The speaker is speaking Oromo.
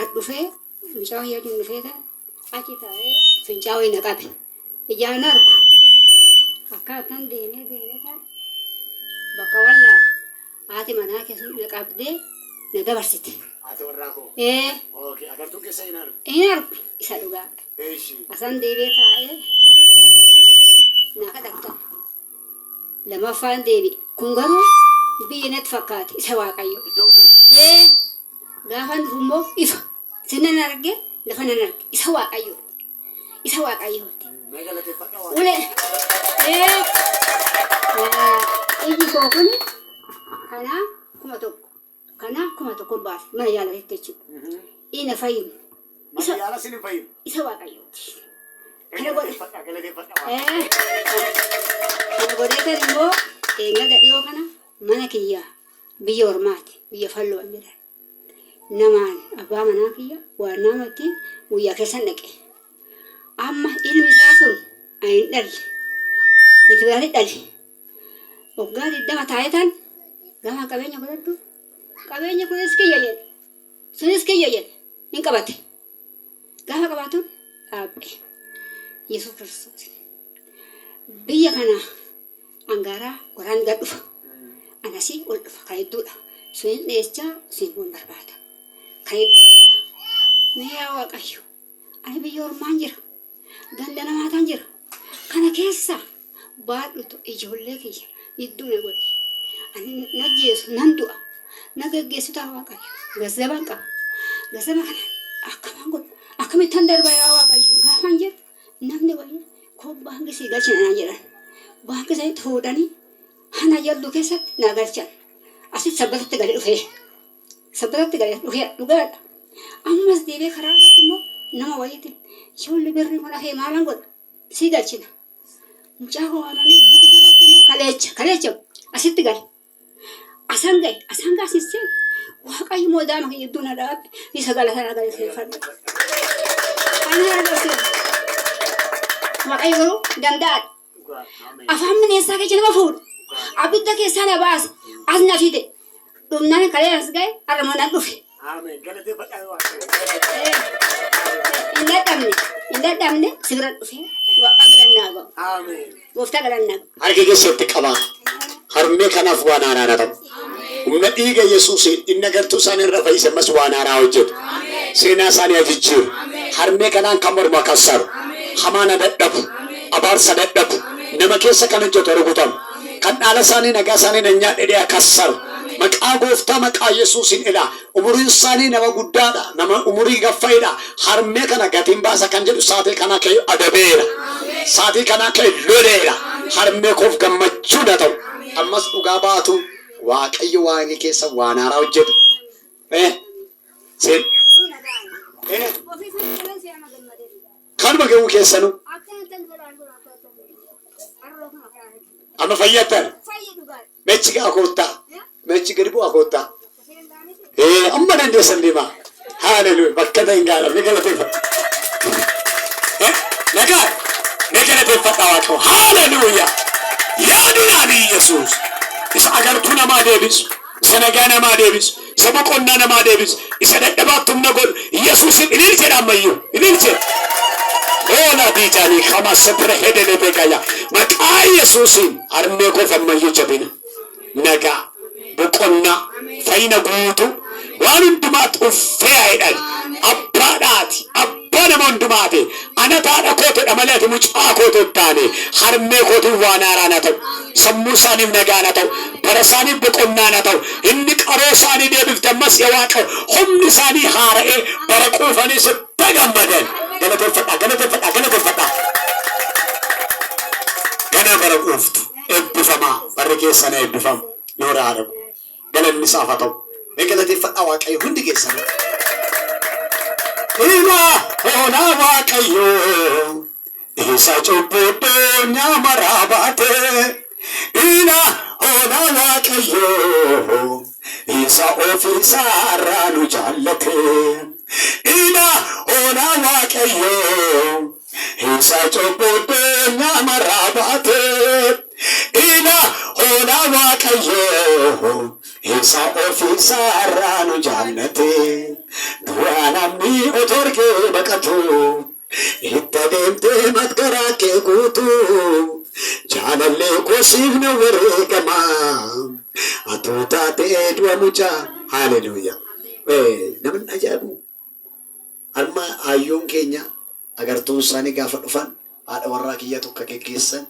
adufee fincaa'aa yaaduu dhufeeta achi taa'ee fincaa'aa hin qabe ijaan argu akkaataan deemee taa'e bakka wallaale haati manaa keessatti na qabdee na dabarsite. Haati warraa koo. Okay, agartuu keessa hin argu. Hin argu isa dhugaa. Asan deebee taa'ee na kadhata. Lamaffaan deebi kun garuu biyyi natti fakkaate isa waaqayyo. Gaafa dhufu immoo ifa sinan arge lafa nan arge isa waaqayyo. Isa waaqayyo. Ulee iji koo kun kanaa kuma tokko baase mana yaalatetti jechuudha. Ina fayyadu. Mana yaala sini fayyadu. Isa waaqayyooti. Kana godheetan immoo eega gadhiyoo kana mana kiyyaa biyya ormaati biyya falloo an jedhan namaan abbaa manaa kiyya waan namatti guyyaa keessan dhaqe amma ilmi isaa sun ayin dhalle nifiraati dhalle waggaa 20 taa'etan gama qabeenya godhadhu qabeenya kunis kiyya jedhe sunis kiyya jedhe hin qabate gaafa qabaatuun dhaabbe Yesuus Kiristoos biyya kana anggaraa goraan gad dhufa anasii ol dhufa kan hedduudha sun dheechaa sun kun barbaada kan hedduudha mee yaa waaqayyo ani biyya ormaan jira ganda namaataan jira kana keessa baadhutu ijoollee kiyya hedduu na godhe ani najjeesu nan du'a na gaggeessu ta'a waaqayyo gazzaban qaba gazzaba kana akkamaan godhu akkamittan darba yaa waaqayyo gaafan jedhu namni waliin koo baankii galchinaa jedhan baankii isaanii fuudhanii hana jallu keessatti na galchan asitti sabbatatti gadi dhufee dhugaadha ammas deebee karaa irratti immoo nama wayiitiin ijoolli birrii kun hafee maalan godha sii galchina mucaa ho'amanii buki irratti immoo kaleecha asitti gale asan gaasissee waaqayyo moo daama kiyya hedduu na dhaabe isa galatanaa galateeffadha ani yaadasee waaqayyo garuu danda'aadha afaan mineessaa keessa nama fuudha abidda keessaa na baase as na fide dhumnaan kalee as ga'e harma nan dhufe hin dadhabne si bira dhufe waaqa galannaa ga'u gooftaa galannaa ga'u harki keessatti qabaa harmee kanaaf waan haaraa ta'u humna dhiiga Yesuus inni agartuu isaanii irra fayyise ammas waan haaraa hojjetu seenaa isaanii ajijjiiru harmee kanaan kan morma kassaru hamaana dadhabu abaarsa dadhabu nama keessa kan hojjetu rukutamu kan dhaala isaanii nagaa isaanii nanyaa dhedhee kassaru maqaa gooftaa maqaa Yesuusin ila umuriin isaanii nama guddaadha nama umurii gaffaa'edha harmee kana gatiin baasa kan jedhu saatii kana ka'e adabeera saatii kana ka'e loleera harmee koof gammachuu da ta'u ammas dhugaa baatu waaqayyo waaqni keessa waan haaraa hojjetu sen kan baga'uu keessanu amma fayyatan mechi ga akota mechi gadi bu'a akota amma dandeessan deema hallelujah bakka ingala negalateeffadha waaqo hallelujah yaadunani Yesuus isa agartuu namaa deebisu isa nagaa namaa deebisu isa boqonnaa namaa deebisu isa dadhabaattumna godhu Yesuusin ililche dhammayyu ililche Ona dijani kama sepre hedele begaya maqaa Yesuusin harmee koo fammayyu jabina nagaa boqonnaa fayyina guutuu waan hundumaatti uffee haidhan abbaadhaati abbaa nama hundumaati ana taadha kootodha malee ati mucaa kootoo taane harmee kootiin waan haaraa na ta'u sammuu isaaniif nagaa na ta'u bara isaaniif boqonnaa na ta'u inni qaroo isaanii deebifte ammas yaa Waaqa humni isaanii haara'ee bara quufanii sitti gammadan galateeffadha gana bara quuftu eebbifamaa barri keessana eebbifamu nooraa dhabu galanni isaaf haa ta'u galateeffadha waaqayyo hundi keessan ina ona waaqayyo isa cubbuu nyaamaraa baate ina ona waaqayyo isa ofiisaarraa nu jaallate ina ona waaqayyo isa cubbuu nyaamaraa baate ina ona waaqayyo isa ofiisaarraa nu jaallate du'a namni ke baqatu itti deemte matgaraa kee guutu jaalalle kosiifne wareegama atuu taatee du'a mucaa. Haleluuyaa. Namni ajaa'ibu harma hayyoon keenya agartuun isaanii gaafa dhufan haadha warraa kiyya tokko geggeessan